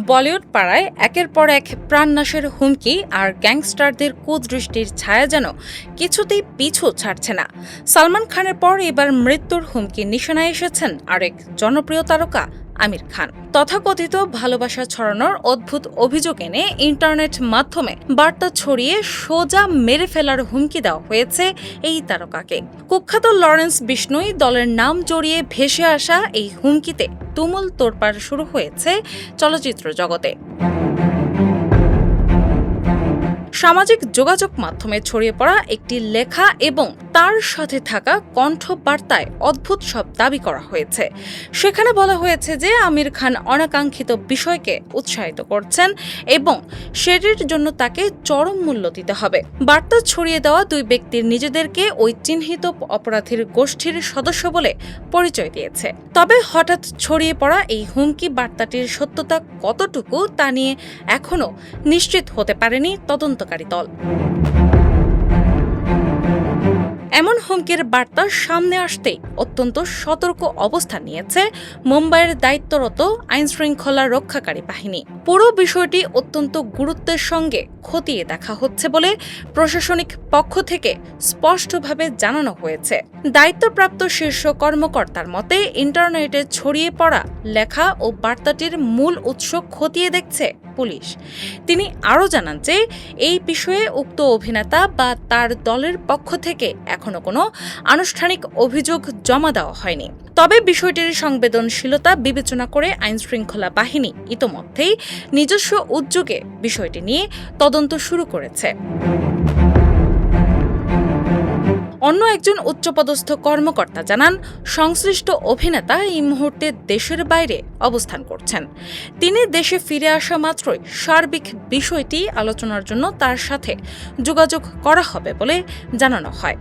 বলিউড পাড়ায় একের পর এক প্রাণনাশের হুমকি আর গ্যাংস্টারদের কুদৃষ্টির ছায়া যেন কিছুতেই পিছু ছাড়ছে না। সালমান খানের পর এবার মৃত্যুর হুমকি নিশানায় এসেছেন আরেক জনপ্রিয় তারকা আমির খান। তথাকথিত ভালোবাসা ছড়ানোর অদ্ভুত অভিযোগ এনে ইন্টারনেট মাধ্যমে বার্তা ছড়িয়ে সোজা মেরে ফেলার হুমকি দেওয়া হয়েছে এই তারকাকে। কুখ্যাত লরেন্স বিষ্ণুই দলের নাম জড়িয়ে ভেসে আসা এই হুমকিতে তুমুল তোড়পাড় শুরু হয়েছে চলচ্চিত্র জগতে। সামাজিক যোগাযোগ মাধ্যমে ছড়িয়ে পড়া একটি লেখা এবং তার সাথে থাকা কণ্ঠবার্তায় অদ্ভুত সব দাবি করা হয়েছে। সেখানে বলা হয়েছে যে আমির খান অনাকাঙ্ক্ষিত বিষয়কে উৎসাহিত করছেন এবং সেটির জন্য তাকে চরম মূল্য দিতে হবে। বার্তা ছড়িয়ে দেওয়া দুই ব্যক্তির নিজেদেরকে ওই চিহ্নিত অপরাধীর গোষ্ঠীর সদস্য বলে পরিচয় দিয়েছে। তবে হঠাৎ ছড়িয়ে পড়া এই হুমকি বার্তাটির সত্যতা কতটুকু তা নিয়ে এখনও নিশ্চিত হতে পারেনি তদন্তকারী দল। এমন হুমকির বার্তা সামনে আসতেই অত্যন্ত সতর্ক অবস্থান নিয়েছে মুম্বাইয়ের দায়িত্বরত আইনশৃঙ্খলা রক্ষাকারী বাহিনী। পুরো বিষয়টি অত্যন্ত গুরুত্বের সঙ্গে খতিয়ে দেখা হচ্ছে বলে প্রশাসনিক পক্ষ থেকে স্পষ্টভাবে জানানো হয়েছে। দায়িত্বপ্রাপ্ত শীর্ষ কর্মকর্তার মতে ইন্টারনেটে ছড়িয়ে পড়া লেখা ও বার্তাটির মূল উৎস খতিয়ে দেখছে পুলিশ। তিনি আরও জানান যে এই বিষয়ে উক্ত অভিনেতা বা তার দলের পক্ষ থেকে এখনো কোনো আনুষ্ঠানিক অভিযোগ জমা দেওয়া হয়নি। তবে বিষয়টির সংবেদনশীলতা বিবেচনা করে আইনশৃঙ্খলা বাহিনী ইতোমধ্যেই নিজস্ব উদ্যোগে বিষয়টি নিয়ে তদন্ত শুরু করেছে। অন্য একজন উচ্চপদস্থ কর্মকর্তা জানান, সংশ্লিষ্ট অভিনেতা এই মুহূর্তে দেশের বাইরে অবস্থান করছেন। তিনি দেশে ফিরে আসা মাত্রই সার্বিক বিষয়টি আলোচনার জন্য তার সাথে যোগাযোগ করা হবে বলে জানানো হয়।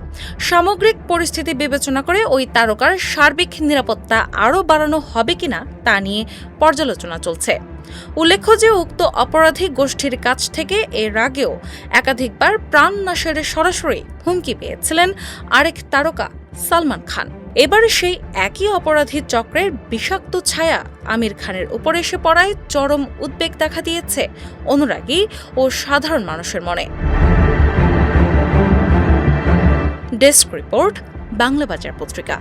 সামগ্রিক পরিস্থিতি বিবেচনা করে ওই তারকার সার্বিক নিরাপত্তা আরও বাড়ানো হবে কিনা তা নিয়ে পর্যালোচনা চলছে। উল্লেখ্য যে উক্ত অপরাধী গোষ্ঠীর কাছ থেকে এর আগেও একাধিকবার প্রাণনাশের সরাসরি হুমকি পেয়েছিলেন আরেক তারকা সালমান খান। এবার সেই একই অপরাধী চক্রের বিষাক্ত ছায়া আমির খানের উপর এসে পড়ায় চরম উদ্বেগ দেখা দিয়েছে অনুরাগী ও সাধারণ মানুষের মনে। ডেস্ক রিপোর্ট, বাংলা বাজার পত্রিকা।